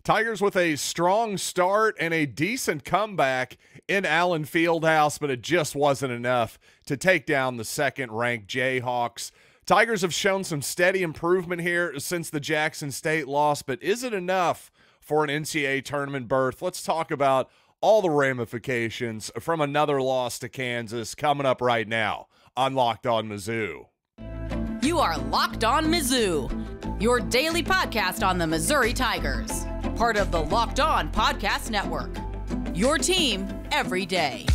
Tigers with a strong start and a decent comeback in Allen Fieldhouse, but it just wasn't enough to take down the second-ranked Jayhawks. Tigers have shown some steady improvement here since the Jackson State loss, but is it enough for an NCAA tournament berth? Let's talk about all the ramifications from another loss to Kansas coming up right now on Locked On Mizzou. You are Locked On Mizzou, your daily podcast on the Missouri Tigers. Part of the Locked On Podcast Network, your team every day.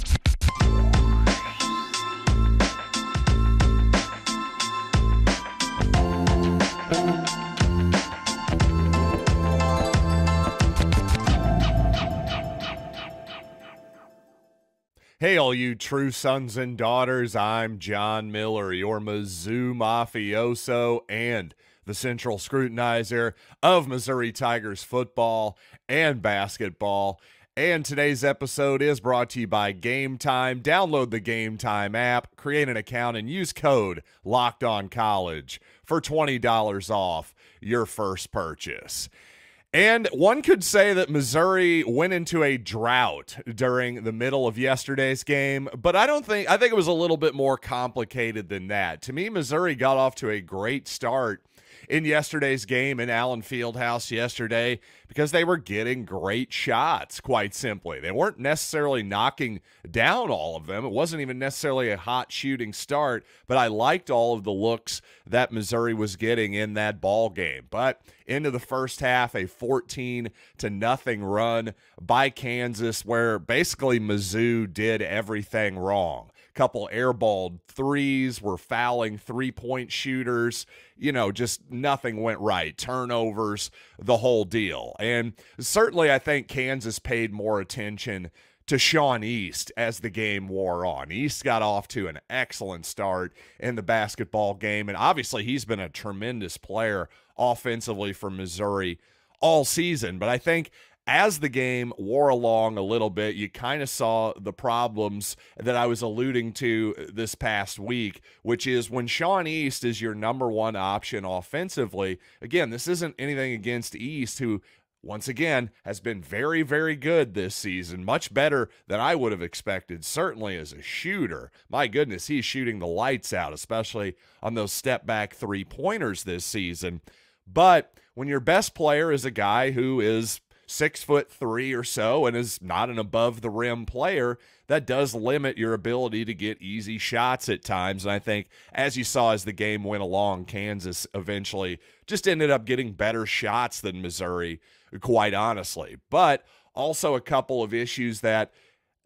Hey, all you true sons and daughters, I'm John Miller, your Mizzou mafioso and the central scrutinizer of Missouri Tigers football and basketball. And today's episode is brought to you by Game Time. Download the Game Time app, create an account, and use code LOCKEDONCOLLEGE for $20 off your first purchase. And one could say that Missouri went into a drought during the middle of yesterday's game, but I think it was a little bit more complicated than that. To me, Missouri got off to a great start in yesterday's game in Allen Fieldhouse yesterday because they were getting great shots, quite simply. They weren't necessarily knocking down all of them. It wasn't even necessarily a hot shooting start, but I liked all of the looks that Missouri was getting in that ball game. But into the first half, a 14-0 run by Kansas where basically Mizzou did everything wrong. Couple airballed threes, were fouling three-point shooters, just nothing went right. Turnovers, the whole deal. And certainly I think Kansas paid more attention to Sean East as the game wore on. East got off to an excellent start in the basketball game, and obviously he's been a tremendous player offensively for Missouri all season. But I think as the game wore along a little bit, you kind of saw the problems that I was alluding to this past week, which is when Sean East is your number one option offensively. Again, this isn't anything against East, who once again has been very, very good this season, much better than I would have expected, certainly as a shooter. My goodness, he's shooting the lights out, especially on those step-back three-pointers this season. But when your best player is a guy who is 6'3" or so and is not an above the rim player, that does limit your ability to get easy shots at times. And I think as you saw as the game went along, Kansas eventually just ended up getting better shots than Missouri, quite honestly. But also a couple of issues that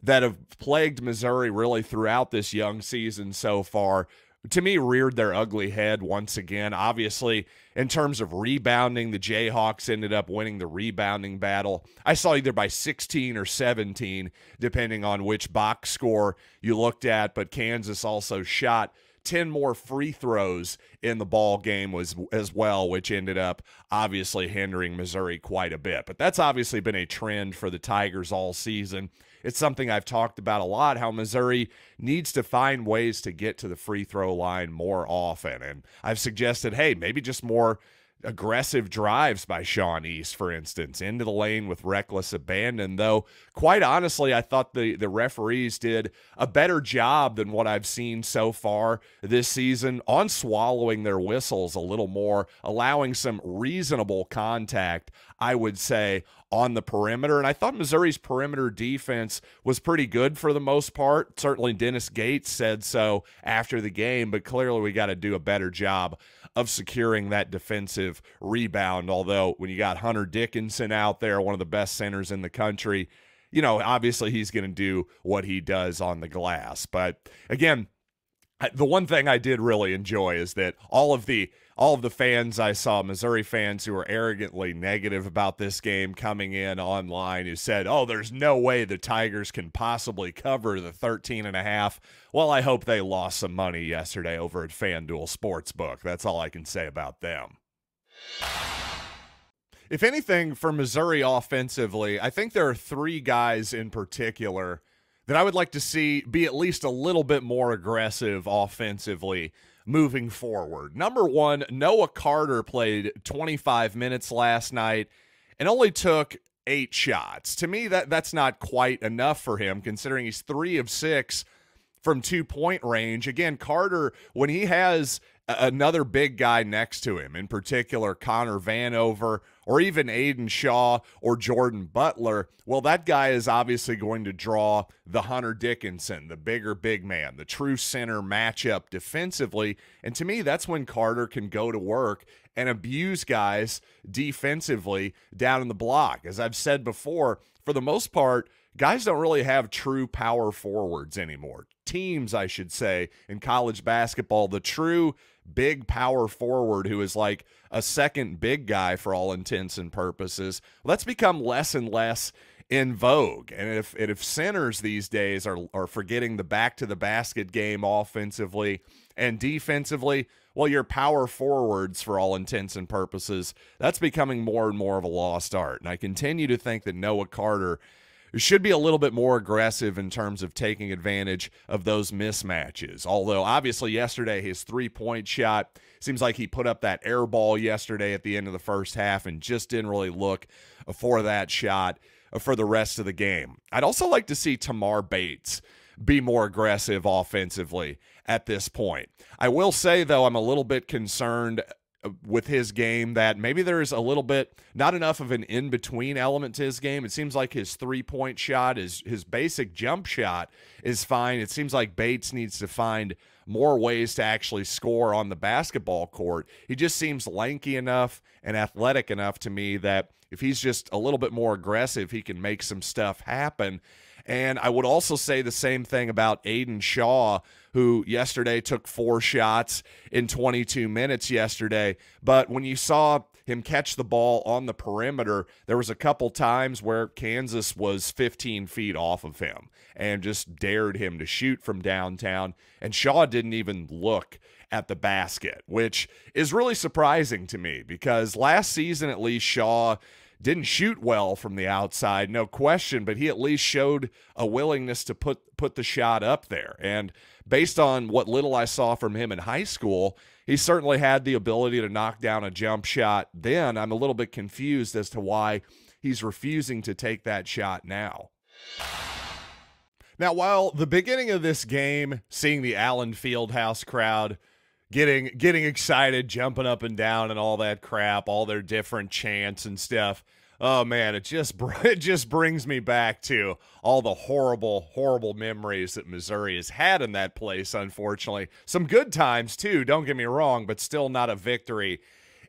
have plagued Missouri really throughout this young season so far, to me, reared their ugly head once again. Obviously, in terms of rebounding, the Jayhawks ended up winning the rebounding battle. I saw either by 16 or 17, depending on which box score you looked at, but Kansas also shot 10 more free throws in the ball game as well, which ended up obviously hindering Missouri quite a bit. But that's obviously been a trend for the Tigers all season. It's something I've talked about a lot, how Missouri needs to find ways to get to the free throw line more often. And I've suggested, hey, maybe just more aggressive drives by Sean East, for instance, into the lane with reckless abandon, though quite honestly, I thought the referees did a better job than what I've seen so far this season on swallowing their whistles a little more, allowing some reasonable contact, I would say, on the perimeter. And I thought Missouri's perimeter defense was pretty good for the most part. Certainly Dennis Gates said so after the game, but clearly we got to do a better job of securing that defensive rebound. Although when you got Hunter Dickinson out there, one of the best centers in the country, obviously he's going to do what he does on the glass. But again, the one thing I did really enjoy is that all of the fans I saw, Missouri fans who were arrogantly negative about this game coming in online, who said, oh, there's no way the Tigers can possibly cover the 13.5. Well, I hope they lost some money yesterday over at FanDuel Sportsbook. That's all I can say about them. If anything, for Missouri offensively, I think there are three guys in particular that I would like to see be at least a little bit more aggressive offensively moving forward. Number one, Noah Carter played 25 minutes last night and only took 8 shots. To me, that's not quite enough for him, considering he's 3 of 6 from 2-point range. Again, Carter, when he has another big guy next to him, in particular Connor Vanover or even Aiden Shaw or Jordan Butler, well, that guy is obviously going to draw the Hunter Dickinson, the bigger big man, the true center matchup defensively. And to me, that's when Carter can go to work and abuse guys defensively down in the block. As I've said before, for the most part, guys don't really have true power forwards anymore. Teams, I should say, in college basketball, the true big power forward who is like a second big guy for all intents and purposes, well, that's become less and less in vogue. And if centers these days are forgetting the back-to-the-basket game offensively and defensively, well, your power forwards, for all intents and purposes, that's becoming more and more of a lost art. And I continue to think that Noah Carter should be a little bit more aggressive in terms of taking advantage of those mismatches. Although, obviously, yesterday, his three-point shot, seems like he put up that air ball yesterday at the end of the first half and just didn't really look for that shot for the rest of the game. I'd also like to see Tamar Bates be more aggressive offensively at this point. I will say, though, I'm a little bit concerned with his game that maybe there's a little bit, not enough of an in-between element to his game. It seems like his three-point shot, his basic jump shot is fine. It seems like Bates needs to find more ways to actually score on the basketball court. He just seems lanky enough and athletic enough to me that if he's just a little bit more aggressive, he can make some stuff happen. And I would also say the same thing about Aiden Shaw, who yesterday took 4 shots in 22 minutes yesterday. But when you saw him catch the ball on the perimeter, there was a couple times where Kansas was 15 feet off of him and just dared him to shoot from downtown. And Shaw didn't even look at the basket, which is really surprising to me because last season, at least, Shaw didn't shoot well from the outside, no question, but he at least showed a willingness to put the shot up there. And based on what little I saw from him in high school, he certainly had the ability to knock down a jump shot then. I'm a little bit confused as to why he's refusing to take that shot now. Now, while the beginning of this game, seeing the Allen Fieldhouse crowd getting excited, jumping up and down and all that crap, all their different chants and stuff. Oh, man, it just brings me back to all the horrible, horrible memories that Missouri has had in that place, unfortunately. Some good times, too, don't get me wrong, but still not a victory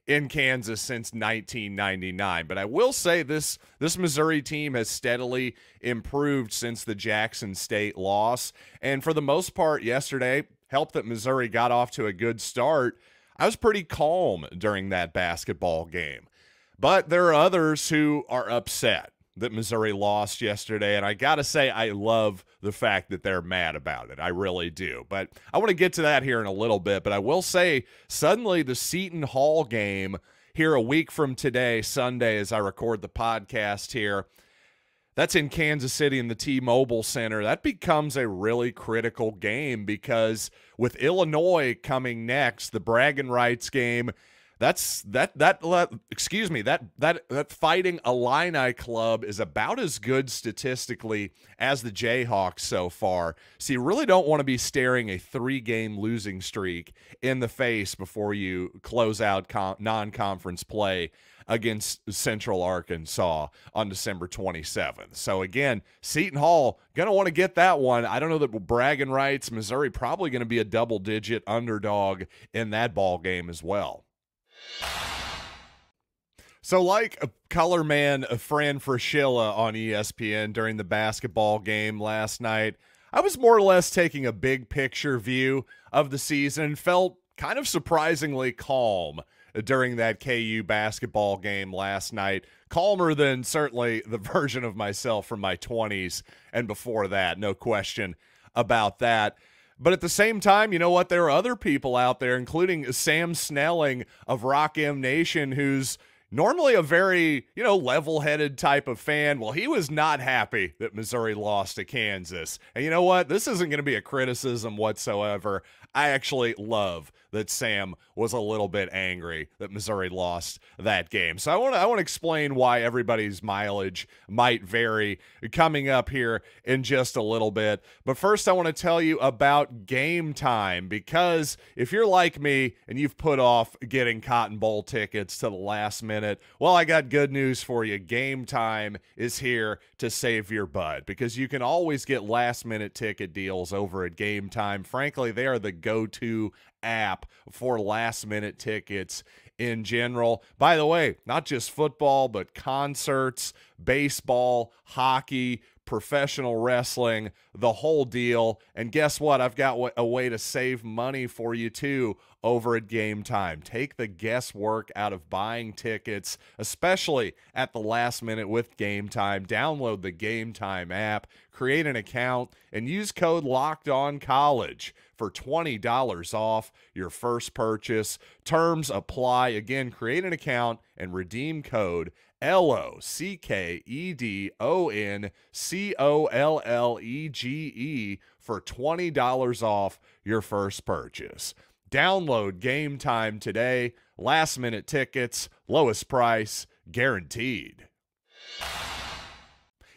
in Kansas since 1999. But I will say this Missouri team has steadily improved since the Jackson State loss. And for the most part yesterday, helped that Missouri got off to a good start. I was pretty calm during that basketball game. But there are others who are upset that Missouri lost yesterday, and I got to say I love the fact that they're mad about it. I really do. But I want to get to that here in a little bit, but I will say suddenly the Seton Hall game here a week from today, Sunday, as I record the podcast here, that's in Kansas City in the T-Mobile Center. That becomes a really critical game because with Illinois coming next, the bragging rights game, that Fighting Illini club is about as good statistically as the Jayhawks so far. So you really don't want to be staring a 3-game losing streak in the face before you close out non-conference play against Central Arkansas on December 27th. So again, Seton Hall going to want to get that one. I don't know that bragging rights, Missouri probably going to be a double-digit underdog in that ball game as well. So like a color man, Fran Fraschilla on ESPN during the basketball game last night, I was more or less taking a big picture view of the season and felt kind of surprisingly calm during that KU basketball game last night. Calmer than certainly the version of myself from my 20s and before that, no question about that. But at the same time, you know what? There are other people out there, including Sam Snelling of Rock M Nation, who's normally a very, level-headed type of fan. Well, he was not happy that Missouri lost to Kansas. And you know what? This isn't going to be a criticism whatsoever. I actually love that Sam was a little bit angry that Missouri lost that game. So I want to explain why everybody's mileage might vary coming up here in just a little bit. But first, I want to tell you about Game Time, because if you're like me and you've put off getting Cotton Bowl tickets to the last minute, well, I got good news for you. Game Time is here to save your butt, because you can always get last-minute ticket deals over at Game Time. Frankly, they are the go-to app for last-minute tickets in general. By the way, not just football, but concerts, baseball, hockey, professional wrestling, the whole deal. And guess what? I've got a way to save money for you too over at Game Time. Take the guesswork out of buying tickets, especially at the last minute with Game Time. Download the Game Time app, create an account, and use code LOCKEDONCollege for $20 off your first purchase. Terms apply. Again, create an account and redeem code LOCKEDONCOLLEGE for $20 off your first purchase. Download Game Time today. Last minute tickets, lowest price, guaranteed.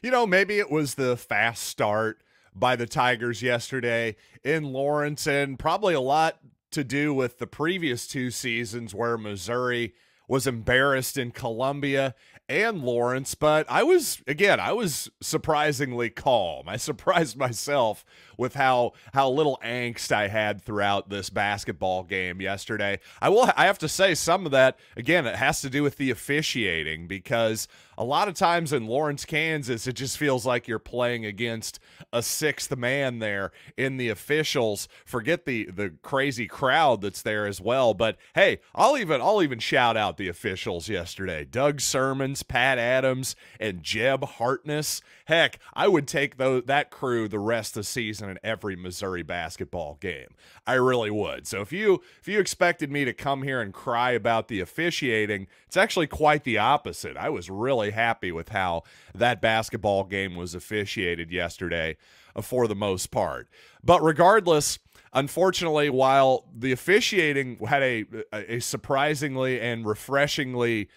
You know, maybe it was the fast start by the Tigers yesterday in Lawrence, and probably a lot to do with the previous two seasons where Missouri was embarrassed in Columbia and Lawrence. But I was surprisingly calm. I surprised myself with how little angst I had throughout this basketball game yesterday. I have to say, some of that, again, it has to do with the officiating, because a lot of times in Lawrence, Kansas, it just feels like you're playing against a sixth man there in the officials. Forget the crazy crowd that's there as well. But hey, I'll even shout out the officials yesterday. Doug Sermons, Pat Adams, and Jeb Hartness. Heck, I would take that crew the rest of the season in every Missouri basketball game. I really would. So if you expected me to come here and cry about the officiating, it's actually quite the opposite. I was really happy with how that basketball game was officiated yesterday for the most part. But regardless, unfortunately, while the officiating had a surprisingly and refreshingly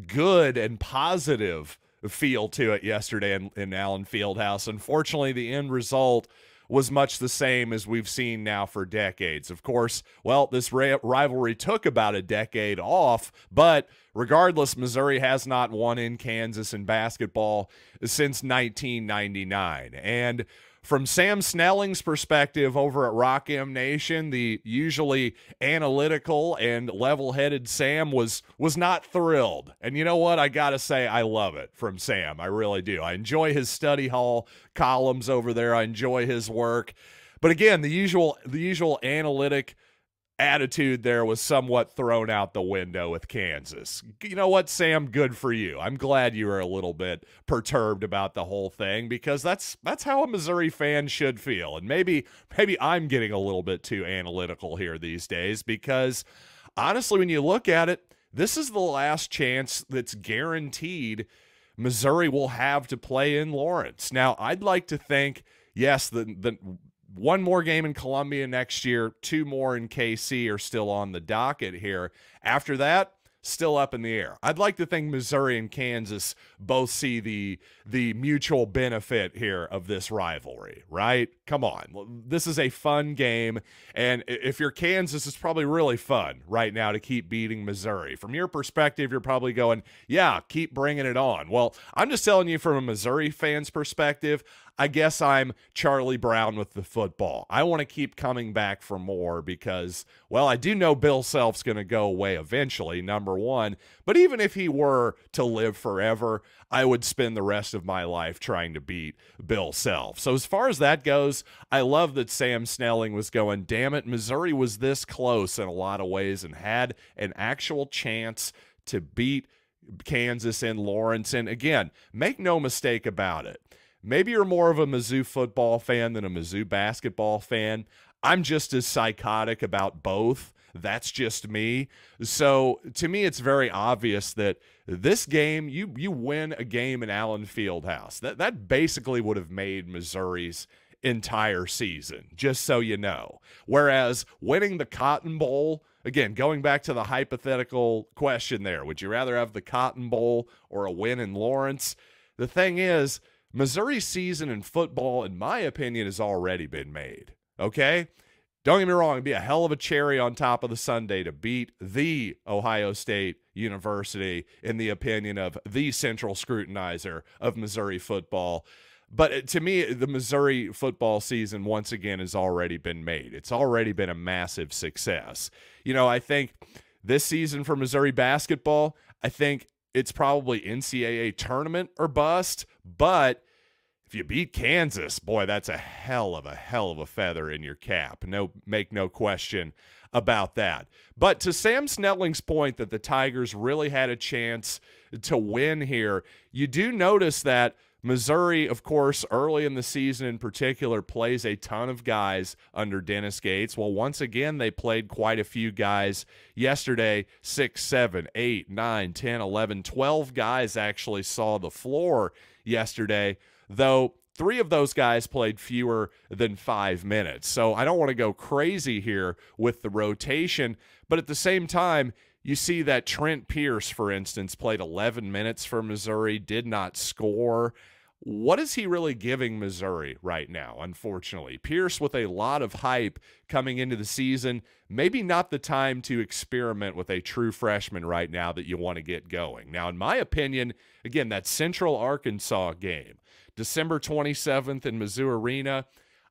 good and positive feel to it yesterday in Allen Fieldhouse, unfortunately, the end result was much the same as we've seen now for decades. Of course, well, this rivalry took about a decade off, but regardless, Missouri has not won in Kansas in basketball since 1999. And from Sam Snelling's perspective over at Rock M Nation, the usually analytical and level-headed Sam was not thrilled. And you know what? I got to say, I love it from Sam. I really do. I enjoy his study hall columns over there. I enjoy his work. But again, the usual analytic attitude there was somewhat thrown out the window with Kansas. You know what, Sam? Good for you. I'm glad you were a little bit perturbed about the whole thing, because that's how a Missouri fan should feel. And maybe I'm getting a little bit too analytical here these days, because honestly, when you look at it, this is the last chance that's guaranteed Missouri will have to play in Lawrence. Now, I'd like to think, yes, the one more game in Columbia next year, two more in KC are still on the docket here. After that, still up in the air. I'd like to think Missouri and Kansas both see the mutual benefit here of this rivalry, right? Come on. This is a fun game, and if you're Kansas, it's probably really fun right now to keep beating Missouri. From your perspective, you're probably going, yeah, keep bringing it on. Well, I'm just telling you from a Missouri fan's perspective, I guess I'm Charlie Brown with the football. I want to keep coming back for more because, well, I do know Bill Self's going to go away eventually, number one. But even if he were to live forever, I would spend the rest of my life trying to beat Bill Self. So as far as that goes, I love that Sam Snelling was going, damn it, Missouri was this close in a lot of ways and had an actual chance to beat Kansas in Lawrence. And again, make no mistake about it. Maybe you're more of a Mizzou football fan than a Mizzou basketball fan. I'm just as psychotic about both. That's just me. So to me, it's very obvious that this game, you win a game in Allen Fieldhouse. That basically would have made Missouri's entire season, just so you know. Whereas winning the Cotton Bowl, again, going back to the hypothetical question there, would you rather have the Cotton Bowl or a win in Lawrence? The thing is, Missouri's season in football, in my opinion, has already been made, okay? Don't get me wrong, it'd be a hell of a cherry on top of the sundae to beat the Ohio State University in the opinion of the central scrutinizer of Missouri football. But to me, the Missouri football season, once again, has already been made. It's already been a massive success. You know, I think this season for Missouri basketball, I think it's probably NCAA tournament or bust, but if you beat Kansas, boy, that's a hell of a feather in your cap. Make no question about that. But to Sam Snelling's point that the Tigers really had a chance to win here, you do notice that Missouri, of course, early in the season in particular, plays a ton of guys under Dennis Gates. Well, once again, they played quite a few guys yesterday, 6, 7, 8, 9, 10, 11, 12 guys actually saw the floor yesterday, though 3 of those guys played fewer than 5 minutes. So I don't want to go crazy here with the rotation, but at the same time, you see that Trent Pierce, for instance, played 11 minutes for Missouri, did not score. What is he really giving Missouri right now, unfortunately? Pierce with a lot of hype coming into the season, maybe not the time to experiment with a true freshman right now that you want to get going. Now, in my opinion, again, that Central Arkansas game, December 27th in Mizzou Arena,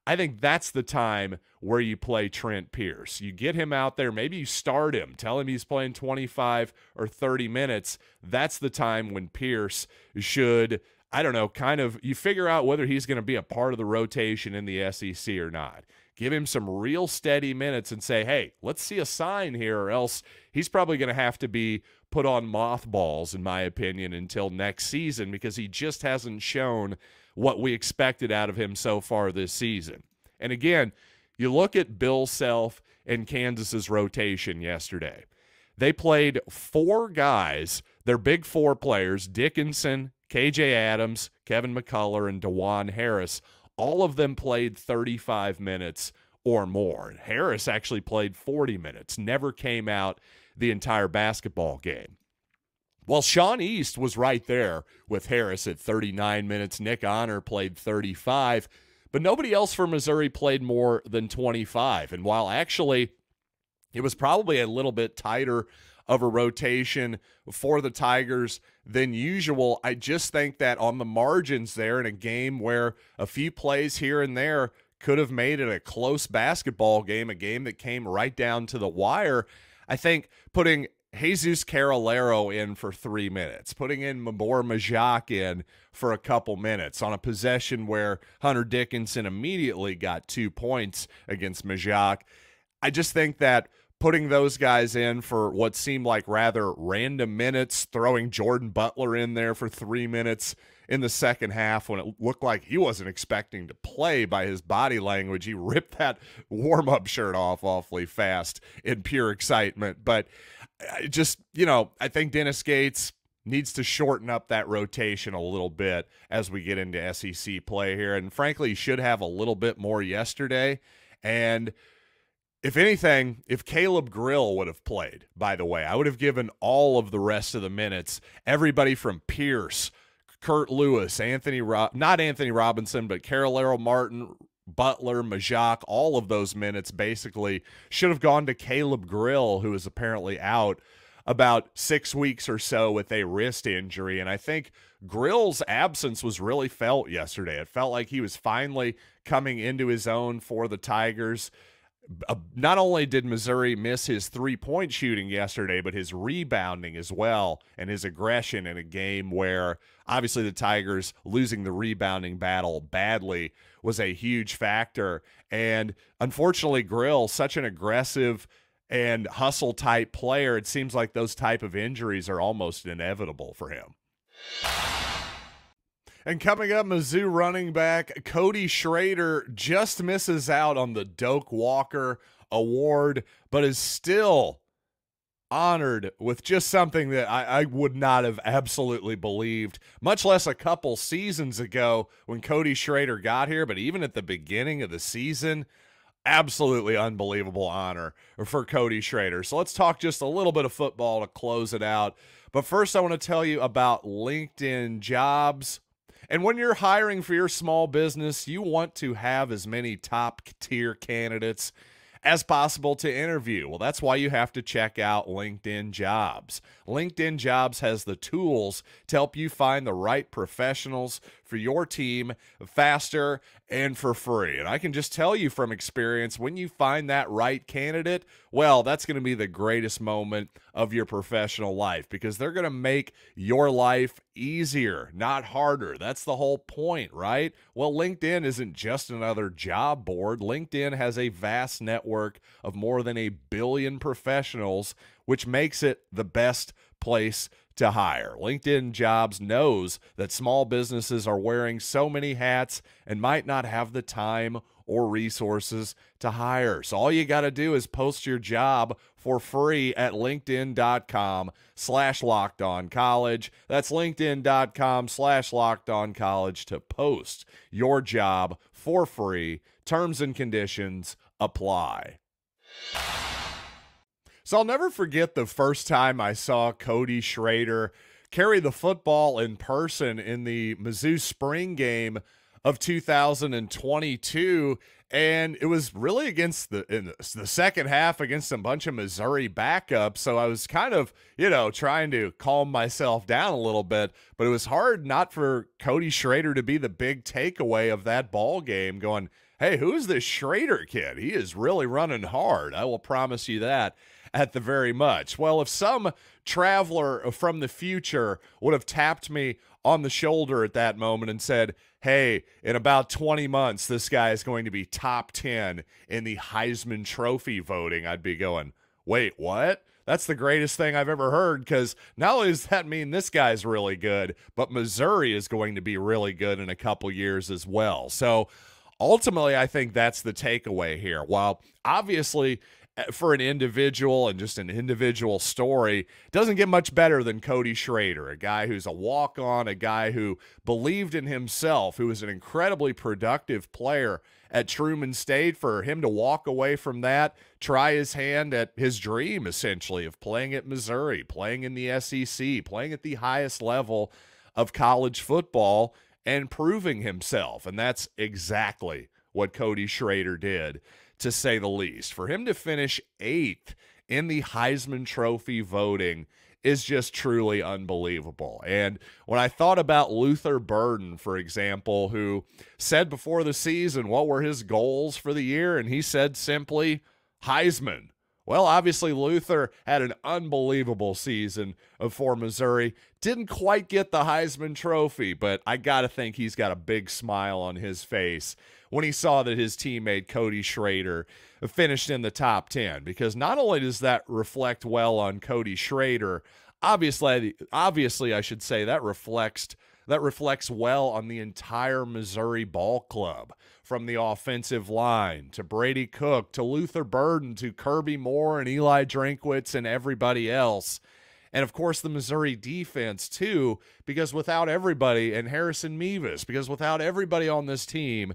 I think that's the time where you play Trent Pierce. You get him out there, maybe you start him, tell him he's playing 25 or 30 minutes. That's the time when Pierce should, I don't know, kind of, you figure out whether he's going to be a part of the rotation in the SEC or not. Give him some real steady minutes and say, hey, let's see a sign here, or else he's probably going to have to be put on mothballs, in my opinion, until next season, because he just hasn't shown what we expected out of him so far this season. And again, you look at Bill Self and Kansas's rotation yesterday. They played 4 guys, their big 4 players, Dickinson, KJ Adams, Kevin McCullough, and DeJuan Harris. All of them played 35 minutes or more. Harris actually played 40 minutes, never came out the entire basketball game. Well, Sean East was right there with Harris at 39 minutes. Nick Honor played 35, but nobody else for Missouri played more than 25. And while actually it was probably a little bit tighter of a rotation for the Tigers than usual, I just think that on the margins there, in a game where a few plays here and there could have made it a close basketball game, a game that came right down to the wire, I think putting Jesus Carolero in for 3 minutes, putting in Mabor Majak in for a couple minutes on a possession where Hunter Dickinson immediately got 2 points against Majak. I just think that putting those guys in for what seemed like rather random minutes, throwing Jordan Butler in there for 3 minutes in the second half when it looked like he wasn't expecting to play by his body language. He ripped that warm-up shirt off awfully fast in pure excitement. But just, you know, I think Dennis Gates needs to shorten up that rotation a little bit as we get into SEC play here. And frankly, he should have a little bit more yesterday. And if anything, if Caleb Grill would have played, by the way, I would have given all of the rest of the minutes, everybody from Pierce, Kurt Lewis, not Anthony Robinson, but Carolero Martin, Butler, Majak, all of those minutes basically should have gone to Caleb Grill, who is apparently out about 6 weeks or so with a wrist injury. And I think Grill's absence was really felt yesterday. It felt like he was finally coming into his own for the Tigers. Not only did Missouri miss his three-point shooting yesterday, but his rebounding as well, and his aggression in a game where obviously the Tigers losing the rebounding battle badly was a huge factor. And unfortunately, Grill, such an aggressive and hustle-type player, it seems like those type of injuries are almost inevitable for him. And coming up, Mizzou running back Cody Schrader just misses out on the Doak Walker Award, but is still honored with just something that I would not have absolutely believed, much less a couple seasons ago when Cody Schrader got here, but even at the beginning of the season, absolutely unbelievable honor for Cody Schrader. So let's talk just a little bit of football to close it out. But first, I want to tell you about LinkedIn Jobs. And when you're hiring for your small business, you want to have as many top-tier candidates as possible to interview. Well, that's why you have to check out LinkedIn Jobs. LinkedIn Jobs has the tools to help you find the right professionals for your team faster and for free. And I can just tell you from experience, when you find that right candidate, well, that's going to be the greatest moment of your professional life, because they're going to make your life easier, not harder. That's the whole point, right? Well, LinkedIn isn't just another job board. LinkedIn has a vast network of more than 1 billion professionals, which makes it the best place to hire. LinkedIn Jobs knows that small businesses are wearing so many hats and might not have the time or resources to hire. So all you got to do is post your job for free at linkedin.com/lockedoncollege. That's linkedin.com/lockedoncollege to post your job for free. Terms and conditions apply. So I'll never forget the first time I saw Cody Schrader carry the football in person in the Mizzou spring game of 2022. And it was really against in the second half against a bunch of Missouri backups. So I was kind of, trying to calm myself down a little bit, but it was hard not for Cody Schrader to be the big takeaway of that ball game, going, hey, who's this Schrader kid? He is really running hard. I will promise you that at the very much. Well, if some traveler from the future would have tapped me on the shoulder at that moment and said, hey, in about 20 months, this guy is going to be top 10 in the Heisman Trophy voting, I'd be going, wait, what? That's the greatest thing I've ever heard, because not only does that mean this guy's really good, but Missouri is going to be really good in a couple years as well. So ultimately, I think that's the takeaway here. While obviously for an individual and just an individual story, doesn't get much better than Cody Schrader, a guy who's a walk-on, a guy who believed in himself, who was an incredibly productive player at Truman State. For him to walk away from that, try his hand at his dream, essentially, of playing at Missouri, playing in the SEC, playing at the highest level of college football, and proving himself. And that's exactly what Cody Schrader did, to say the least. For him to finish 8th in the Heisman Trophy voting is just truly unbelievable. And when I thought about Luther Burden, for example, who said before the season what were his goals for the year, and he said simply, Heisman. Well, obviously Luther had an unbelievable season for Missouri. Didn't quite get the Heisman Trophy, but I got to think he's got a big smile on his face when he saw that his teammate Cody Schrader finished in the top 10, because not only does that reflect well on Cody Schrader, obviously I should say that reflects well on the entire Missouri ball club, from the offensive line to Brady Cook to Luther Burden to Kirby Moore and Eli Drinkwitz and everybody else. And, of course, the Missouri defense, too, because without everybody, and Harrison Mevis, because without everybody on this team,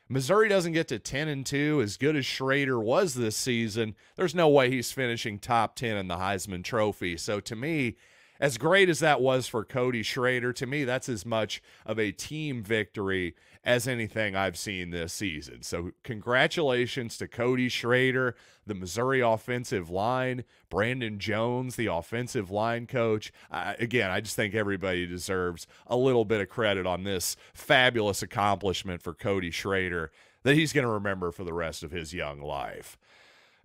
Missouri doesn't get to 10-2. As good as Schrader was this season, there's no way he's finishing top 10 in the Heisman Trophy. So, to me, as great as that was for Cody Schrader, to me, that's as much of a team victory as anything I've seen this season. So congratulations to Cody Schrader, the Missouri offensive line, Brandon Jones, the offensive line coach. Again, I just think everybody deserves a little bit of credit on this fabulous accomplishment for Cody Schrader that he's going to remember for the rest of his young life.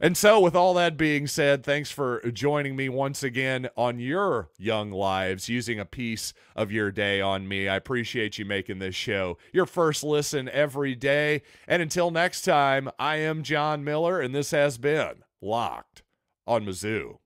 And so with all that being said, thanks for joining me once again on your young lives, using a piece of your day on me. I appreciate you making this show your first listen every day. And until next time, I am John Miller, and this has been Locked on Mizzou.